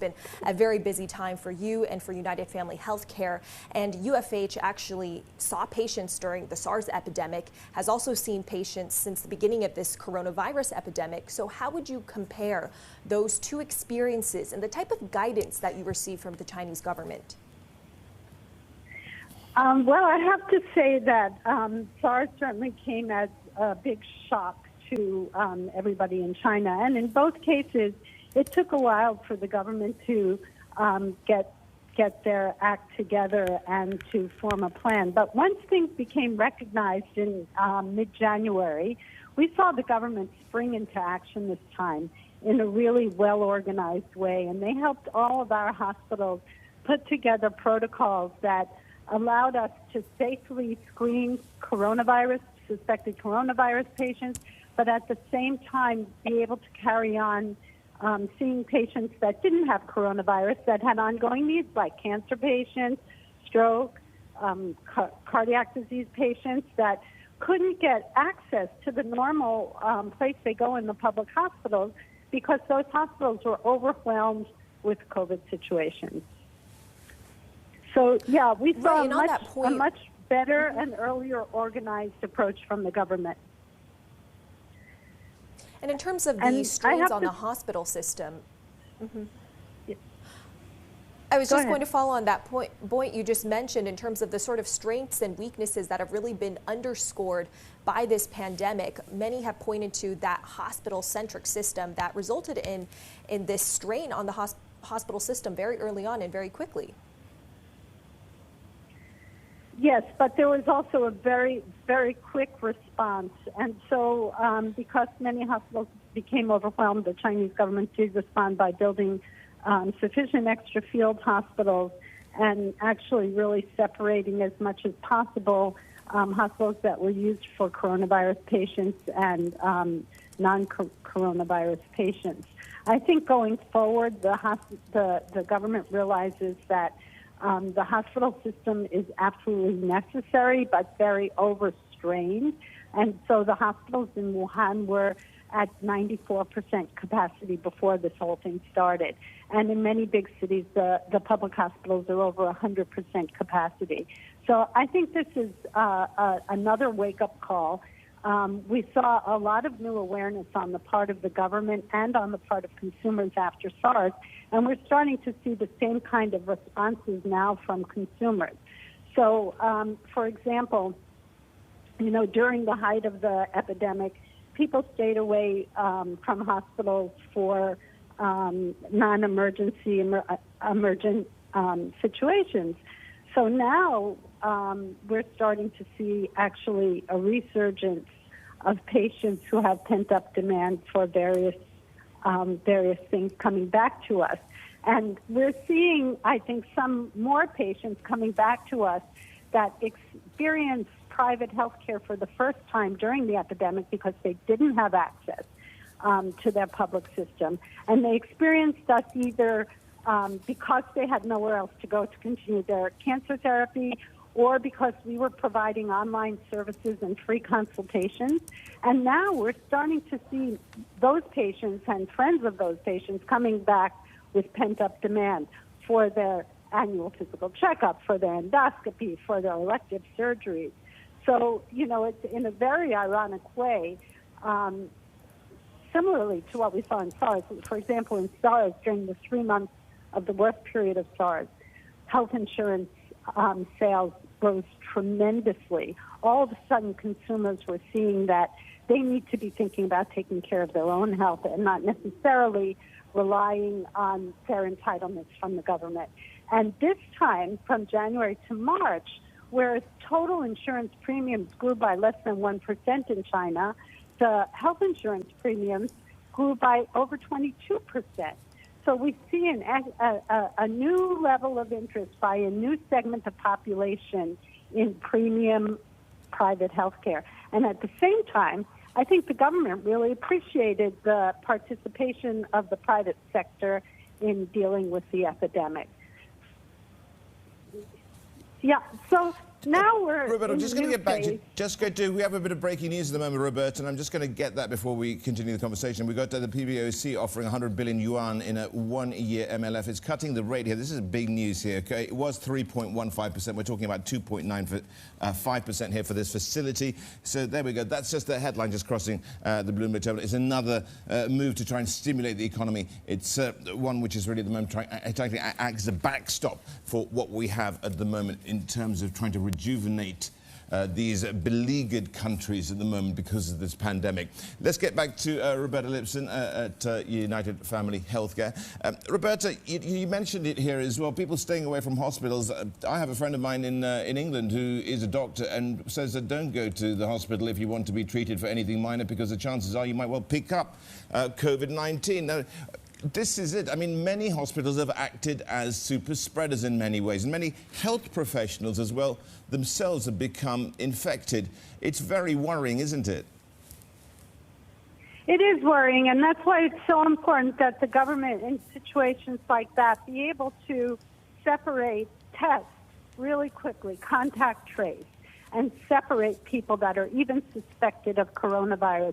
been a very busy time for you and for United Family Healthcare. And UFH actually saw patients during the SARS epidemic, has also seen patients since the beginning of this coronavirus epidemic. So how would you compare those two experiences and the type of guidance that you receive from the Chinese government? Well, I have to say that SARS certainly came as a big shock to everybody in China. And in both cases, it took a while for the government to get their act together and to form a plan. But once things became recognized in mid-January, we saw the government spring into action this time in a really well-organized way. And they helped all of our hospitals put together protocols that allowed us to safely screen suspected coronavirus patients, but at the same time be able to carry on seeing patients that didn't have coronavirus, that had ongoing needs like cancer patients, stroke, cardiac disease patients that couldn't get access to the normal place they go in the public hospitals because those hospitals were overwhelmed with COVID situations. So, yeah, we saw a much better and earlier organized approach from the government. And in terms of the strains on the hospital system, I was just going to follow on that point you just mentioned in terms of the sort of strengths and weaknesses that have really been underscored by this pandemic. Many have pointed to that hospital-centric system that resulted in this strain on the hospital system very early on and very quickly. Yes, but there was also a very, very quick response. And so because many hospitals became overwhelmed, the Chinese government did respond by building sufficient extra field hospitals and actually really separating as much as possible hospitals that were used for coronavirus patients and non-coronavirus patients. I think going forward, the government realizes that the hospital system is absolutely necessary, but very overstrained. And so the hospitals in Wuhan were at 94% capacity before this whole thing started. And in many big cities, the public hospitals are over 100% capacity. So I think this is another wake-up call. We saw a lot of new awareness on the part of the government and on the part of consumers after SARS, and we're starting to see the same kind of responses now from consumers. So, for example, during the height of the epidemic, people stayed away from hospitals for non-emergency, emergent situations. So now we're starting to see actually a resurgence of patients who have pent-up demand for various things coming back to us. And we're seeing, I think, some more patients coming back to us that experience private health care for the first time during the epidemic because they didn't have access to their public system. And they experienced us either because they had nowhere else to go to continue their cancer therapy, or because we were providing online services and free consultations. And now we're starting to see those patients and friends of those patients coming back with pent-up demand for their annual physical checkup, for their endoscopy, for their elective surgeries. So, it's in a very ironic way, similarly to what we saw in SARS. For example, in SARS, during the 3 months of the worst period of SARS, health insurance sales rose tremendously. All of a sudden, consumers were seeing that they need to be thinking about taking care of their own health and not necessarily relying on their entitlements from the government. And this time, from January to March, whereas total insurance premiums grew by less than 1% in China, the health insurance premiums grew by over 22%. So we see a new level of interest by a new segment of population in premium private health care. And at the same time, I think the government really appreciated the participation of the private sector in dealing with the epidemic. Yeah, so Now we're Roberta, I'm in just the going to new get back phase. to, we have a bit of breaking news at the moment, Roberta, and I'm just going to get that before we continue the conversation. We got the PBOC offering 100 billion yuan in a one-year MLF. It's cutting the rate here. This is big news here, okay? It was 3.15%. We're talking about 2.95% here for this facility. So there we go. That's just the headline just crossing the Bloomberg terminal. It's another move to try and stimulate the economy. It's one which is really at the moment trying to act as a backstop for what we have at the moment in terms of trying to rejuvenate these beleaguered countries at the moment because of this pandemic. Let's get back to Roberta Lipson at United Family Healthcare. Roberta, you mentioned it here as well, people staying away from hospitals. I have a friend of mine in England who is a doctor and says that don't go to the hospital if you want to be treated for anything minor because the chances are you might well pick up COVID-19. Now, this is it. I mean, many hospitals have acted as super spreaders in many ways, and many health professionals as well themselves have become infected. It's very worrying, isn't it? It is worrying, and that's why it's so important that the government, in situations like that, be able to separate, test really quickly, contact trace, and separate people that are even suspected of coronavirus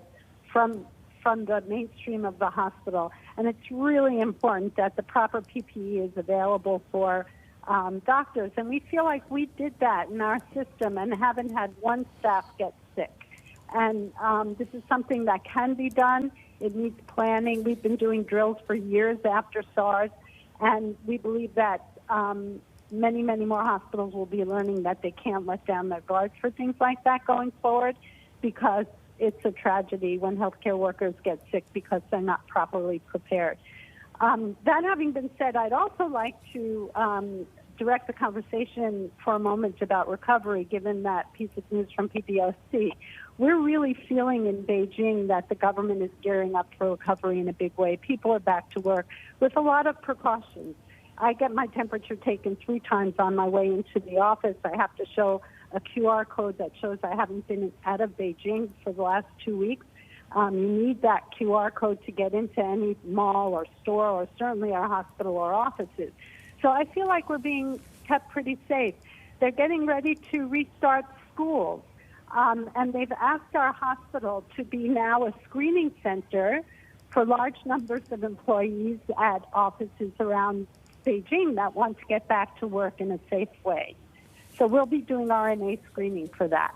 from the mainstream of the hospital. And it's really important that the proper PPE is available for doctors. And we feel like we did that in our system and haven't had one staff get sick. And this is something that can be done. It needs planning. We've been doing drills for years after SARS, and we believe that many, many more hospitals will be learning that they can't let down their guards for things like that going forward, because it's a tragedy when healthcare workers get sick because they're not properly prepared. That having been said, I'd also like to direct the conversation for a moment about recovery, given that piece of news from PBOC. We're really feeling in Beijing that the government is gearing up for recovery in a big way. People are back to work with a lot of precautions. I get my temperature taken 3 times on my way into the office. I have to show a QR code that shows I haven't been out of Beijing for the last 2 weeks. You need that QR code to get into any mall or store or certainly our hospital or offices. So I feel like we're being kept pretty safe. They're getting ready to restart schools, and they've asked our hospital to be now a screening center for large numbers of employees at offices around Beijing that want to get back to work in a safe way. So we'll be doing RNA screening for that.